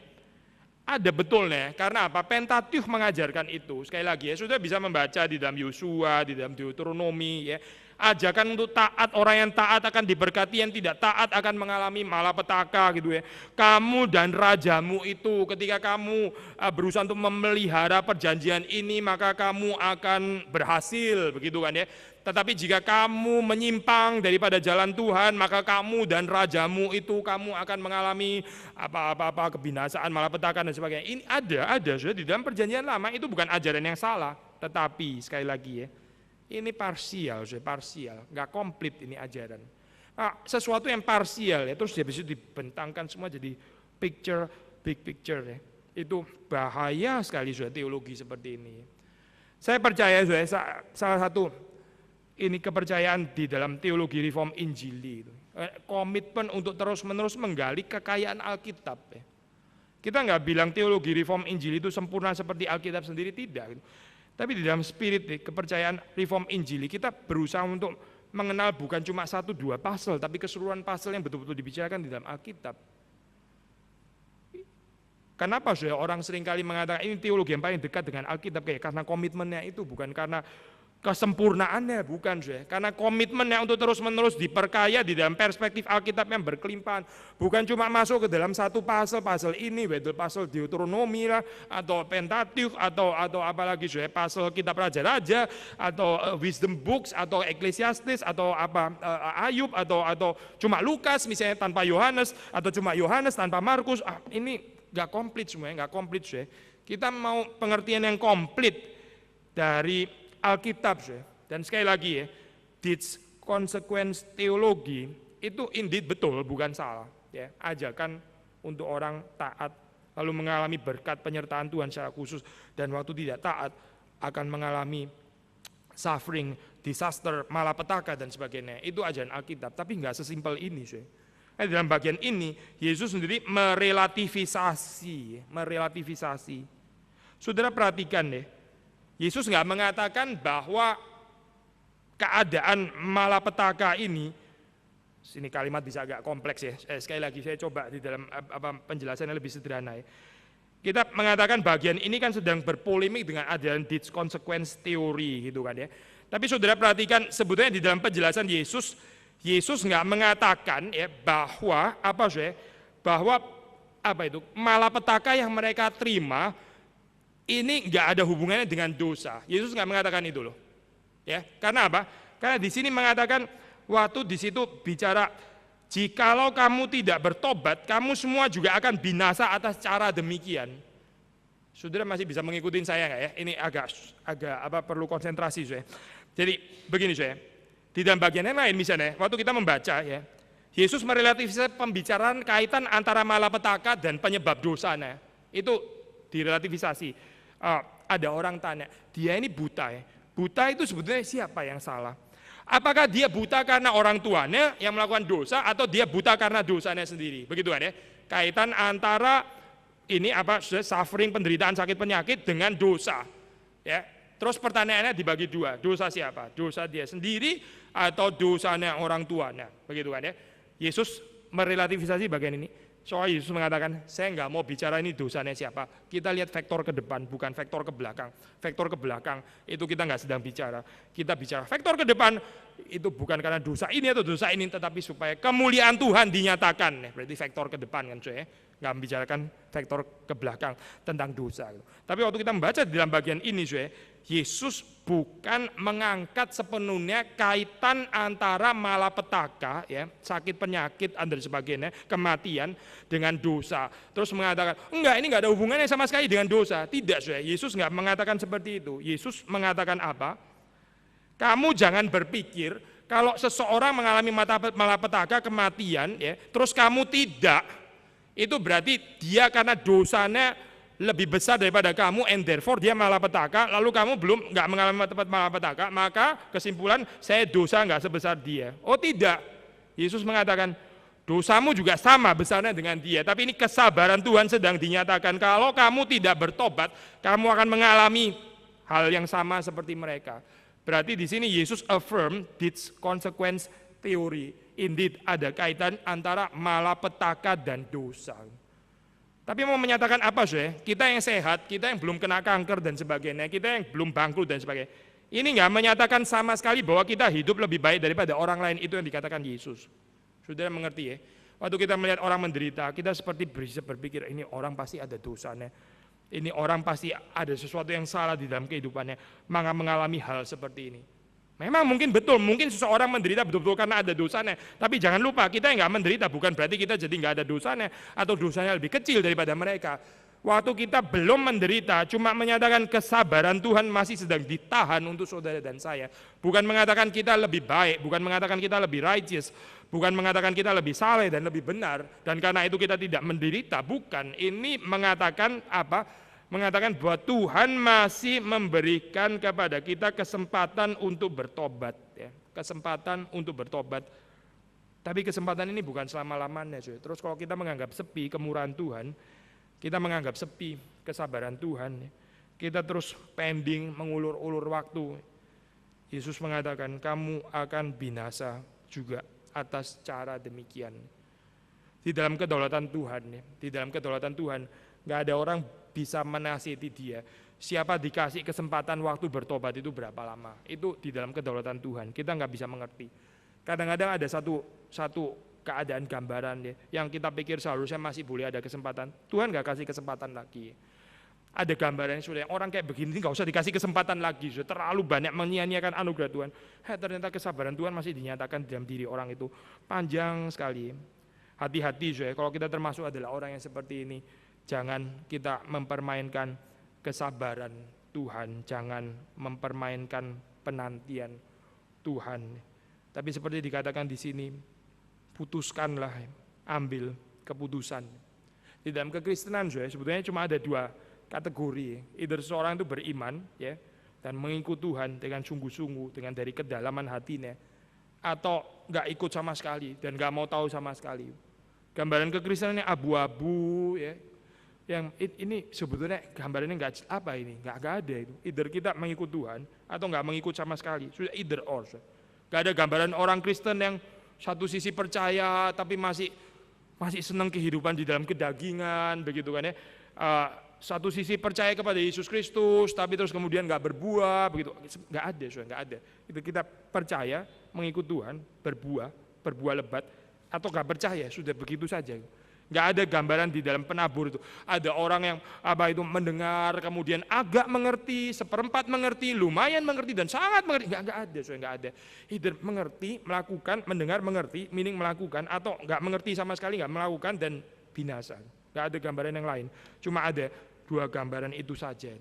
Ada betulnya, karena apa? Pentateuch mengajarkan itu. Sekali lagi ya, sudah bisa membaca di dalam Yosua, di dalam Deuteronomi ya. Ajakan untuk taat, orang yang taat akan diberkati, yang tidak taat akan mengalami malapetaka gitu ya. Kamu dan rajamu itu ketika kamu berusaha untuk memelihara perjanjian ini, maka kamu akan berhasil begitu kan ya. Tetapi jika kamu menyimpang daripada jalan Tuhan, maka kamu dan rajamu itu kamu akan mengalami apa-apa kebinasaan, malapetaka dan sebagainya. Ini ada sudah di dalam perjanjian lama, itu bukan ajaran yang salah. Tetapi sekali lagi ya, ini parsial, nggak komplit ini ajaran. Nah, sesuatu yang parsial ya, terus habis itu dibentangkan semua jadi big picture ya. Itu bahaya sekali sudah teologi seperti ini. Saya percaya sudah salah satu ini kepercayaan di dalam teologi reform Injili, komitmen untuk terus-menerus menggali kekayaan Alkitab. Kita nggak bilang teologi reform Injili itu sempurna seperti Alkitab sendiri, tidak. Tapi di dalam spirit kepercayaan reform Injili, kita berusaha untuk mengenal bukan cuma 1-2 pasal, tapi keseluruhan pasal yang betul-betul dibicarakan di dalam Alkitab. Kenapa orang seringkali mengatakan ini teologi yang paling dekat dengan Alkitab, karena komitmennya itu, bukan karena kesempurnaannya, bukan karena komitmennya untuk terus-menerus diperkaya di dalam perspektif Alkitab yang berkelimpahan, bukan cuma masuk ke dalam satu pasal ini, pasal Deuteronomi lah, atau Pentateuch, atau apalagi pasal Kitab Raja-Raja, atau Wisdom Books, atau Ecclesiastes, atau Ayub, atau cuma Lukas misalnya tanpa Yohanes, atau cuma Yohanes tanpa Markus. Ini nggak komplit semuanya, nggak komplit Kita mau pengertian yang komplit dari Alkitab dan sekali lagi ya, Deeds consequence teologi itu indeed betul, bukan salah ya. Ajakan untuk orang taat lalu mengalami berkat penyertaan Tuhan secara khusus, dan waktu tidak taat akan mengalami suffering, disaster, malapetaka dan sebagainya. Itu ajaran Alkitab, tapi nggak sesimpel ini dalam bagian ini Yesus sendiri merelativisasi. Saudara perhatikan deh, Yesus nggak mengatakan bahwa keadaan malapetaka ini kalimat bisa agak kompleks ya. Sekali lagi saya coba di dalam penjelasannya lebih sederhana ya. Kita mengatakan bagian ini kan sedang berpolemik dengan ajaran Deeds consequence theory gitu kan ya. Tapi saudara perhatikan sebetulnya di dalam penjelasan Yesus nggak mengatakan ya bahwa malapetaka yang mereka terima ini nggak ada hubungannya dengan dosa. Yesus nggak mengatakan itu loh. Ya, karena apa? Karena di sini mengatakan waktu di situ bicara jikalau kamu tidak bertobat, kamu semua juga akan binasa atas cara demikian. Saudara masih bisa mengikuti saya nggak ya? Ini agak perlu konsentrasi saya. Jadi begini saya. Di dalam bagian yang lain misalnya, waktu kita membaca ya, Yesus merelativisasi pembicaraan kaitan antara malapetaka dan penyebab dosanya. Itu direlativisasi. Ada orang tanya, dia ini buta ya. Buta itu sebetulnya siapa yang salah? Apakah dia buta karena orang tuanya yang melakukan dosa, atau dia buta karena dosanya sendiri? Begitu kan ya? Kaitan antara ini suffering, penderitaan, sakit, penyakit dengan dosa. Ya. Terus pertanyaannya dibagi dua, dosa siapa? Dosa dia sendiri atau dosanya orang tuanya? Begitu kan ya? Yesus merelativisasi bagian ini. Soalnya Yesus mengatakan, saya nggak mau bicara ini dosanya siapa. Kita lihat vektor ke depan, bukan vektor ke belakang. Vektor ke belakang itu kita nggak sedang bicara. Kita bicara vektor ke depan, itu bukan karena dosa ini atau dosa ini, tetapi supaya kemuliaan Tuhan dinyatakan. Berarti vektor ke depan kan, cuy. Nggak membicarakan vektor ke belakang tentang dosa. Tapi waktu kita membaca di dalam bagian ini, cuy, Yesus bukan mengangkat sepenuhnya kaitan antara malapetaka, ya, sakit penyakit dan sebagainya, kematian dengan dosa. Terus mengatakan, enggak, ini enggak ada hubungannya sama sekali dengan dosa. Tidak, saudara. Yesus enggak mengatakan seperti itu. Yesus mengatakan apa? Kamu jangan berpikir kalau seseorang mengalami malapetaka, kematian, ya, terus kamu tidak, itu berarti dia karena dosanya lebih besar daripada kamu, and therefore dia malapetaka, lalu kamu belum nggak mengalami malapetaka, maka kesimpulan saya dosa nggak sebesar dia. Oh tidak, Yesus mengatakan dosamu juga sama besarnya dengan dia, tapi ini kesabaran Tuhan sedang dinyatakan. Kalau kamu tidak bertobat, kamu akan mengalami hal yang sama seperti mereka. Berarti di sini Yesus affirm this consequence theory. Indeed ada kaitan antara malapetaka dan dosa. Tapi mau menyatakan apa sih? Kita yang sehat, kita yang belum kena kanker dan sebagainya, kita yang belum bangkrut dan sebagainya. Ini nggak menyatakan sama sekali bahwa kita hidup lebih baik daripada orang lain, itu yang dikatakan Yesus. Saudara mengerti ya? Waktu kita melihat orang menderita, kita seperti bisa berpikir ini orang pasti ada dosanya. Ini orang pasti ada sesuatu yang salah di dalam kehidupannya, maka mengalami hal seperti ini. Memang mungkin betul, mungkin seseorang menderita betul-betul karena ada dosanya. Tapi jangan lupa, kita yang nggak menderita bukan berarti kita jadi nggak ada dosanya atau dosanya lebih kecil daripada mereka. Waktu kita belum menderita, cuma menyatakan kesabaran Tuhan masih sedang ditahan untuk saudara dan saya. Bukan mengatakan kita lebih baik, bukan mengatakan kita lebih righteous, bukan mengatakan kita lebih saleh dan lebih benar. Dan karena itu kita tidak menderita, bukan. Ini mengatakan apa? Mengatakan bahwa Tuhan masih memberikan kepada kita kesempatan untuk bertobat, ya. Kesempatan untuk bertobat. Tapi kesempatan ini bukan selama-lamanya. Terus kalau kita menganggap sepi kemurahan Tuhan, kita menganggap sepi kesabaran Tuhan, kita terus pending, mengulur-ulur waktu. Yesus mengatakan kamu akan binasa juga atas cara demikian. Di dalam kedaulatan Tuhan, di dalam kedaulatan Tuhan, nggak ada orang bisa menasihati dia. Siapa dikasih kesempatan waktu bertobat itu berapa lama? Itu di dalam kedaulatan Tuhan. Kita nggak bisa mengerti. Kadang-kadang ada satu keadaan gambaran ya, yang kita pikir seharusnya masih boleh ada kesempatan. Tuhan nggak kasih kesempatan lagi. Ada gambaran sudah orang kayak begini nggak usah dikasih kesempatan lagi. Sudah terlalu banyak menyia-nyiakan anugerah Tuhan. Ternyata kesabaran Tuhan masih dinyatakan dalam diri orang itu panjang sekali. Hati-hati ya, kalau kita termasuk adalah orang yang seperti ini. Jangan kita mempermainkan kesabaran Tuhan, jangan mempermainkan penantian Tuhan. Tapi seperti dikatakan di sini, putuskanlah, ambil keputusan. Di dalam kekristenan sebetulnya cuma ada dua kategori. Either seorang itu beriman ya dan mengikut Tuhan dengan sungguh-sungguh, dengan dari kedalaman hatinya, atau enggak ikut sama sekali dan enggak mau tahu sama sekali. Gambaran kekristenannya abu-abu ya. Yang ini sebetulnya gambarannya nggak apa ini, nggak ada itu. Either kita mengikut Tuhan atau nggak mengikut sama sekali. Sudah either or. Nggak ada gambaran orang Kristen yang satu sisi percaya tapi masih senang kehidupan di dalam kedagingan, begitu kan ya. Satu sisi percaya kepada Yesus Kristus tapi terus kemudian nggak berbuah, begitu. Nggak ada, nggak ada. Itu kita percaya mengikut Tuhan, berbuah lebat, atau nggak percaya sudah begitu saja. Nggak ada gambaran di dalam penabur itu. Ada orang yang mendengar, kemudian agak mengerti, seperempat mengerti, lumayan mengerti, dan sangat mengerti. Nggak ada, nggak ada. Either mengerti, melakukan, mendengar, mengerti, meaning melakukan, atau nggak mengerti sama sekali, nggak melakukan, dan binasa. Nggak ada gambaran yang lain. Cuma ada dua gambaran itu saja.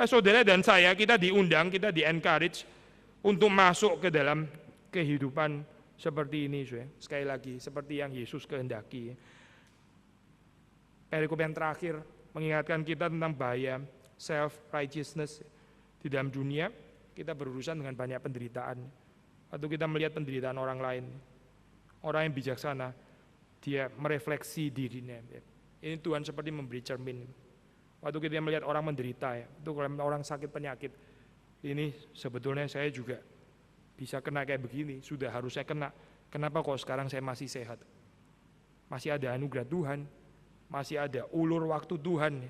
Saudara dan saya, kita diundang, kita di-encourage untuk masuk ke dalam kehidupan seperti ini. Sekali lagi, seperti yang Yesus kehendaki. Perikop yang terakhir mengingatkan kita tentang bahaya self-righteousness. Di dalam dunia kita berurusan dengan banyak penderitaan. Atau kita melihat penderitaan orang lain. Orang yang bijaksana, dia merefleksi dirinya. Ini Tuhan seperti memberi cermin. Waktu kita melihat orang menderita, itu kalau orang sakit penyakit, ini sebetulnya saya juga bisa kena kayak begini, sudah harusnya kena. Kenapa kok sekarang saya masih sehat? masih ada anugerah Tuhan, masih ada ulur waktu Tuhan.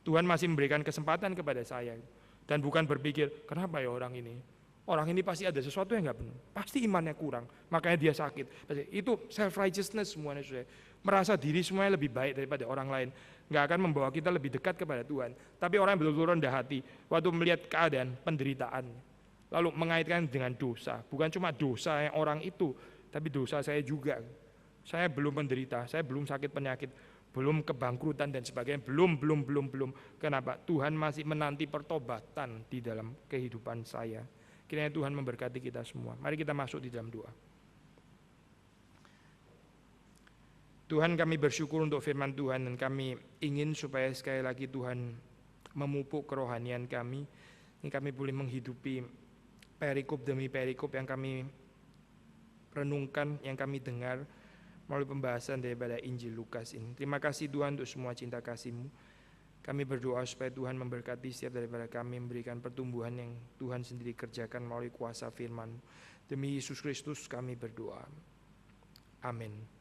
Tuhan masih memberikan kesempatan kepada saya. Dan bukan berpikir, kenapa ya orang ini pasti ada sesuatu yang nggak benar, pasti imannya kurang, makanya dia sakit. Itu self-righteousness semuanya, saudara. Merasa diri semuanya lebih baik daripada orang lain, nggak akan membawa kita lebih dekat kepada Tuhan. Tapi orang yang betul-betul rendah hati, waktu melihat keadaan penderitaan, lalu mengaitkan dengan dosa, bukan cuma dosa yang orang itu, tapi dosa saya juga. Saya belum menderita, saya belum sakit penyakit, belum kebangkrutan dan sebagainya, belum. Kenapa? Tuhan masih menanti pertobatan di dalam kehidupan saya. Kiranya Tuhan memberkati kita semua. Mari kita masuk di dalam doa. Tuhan, kami bersyukur untuk firman Tuhan, dan kami ingin supaya sekali lagi Tuhan memupuk kerohanian kami. Ini kami boleh menghidupi perikop demi perikop yang kami renungkan, yang kami dengar melalui pembahasan daripada Injil Lukas ini. Terima kasih Tuhan untuk semua cinta kasih-Mu. Kami berdoa supaya Tuhan memberkati setiap daripada kami, memberikan pertumbuhan yang Tuhan sendiri kerjakan melalui kuasa firman. Demi Yesus Kristus kami berdoa. Amin.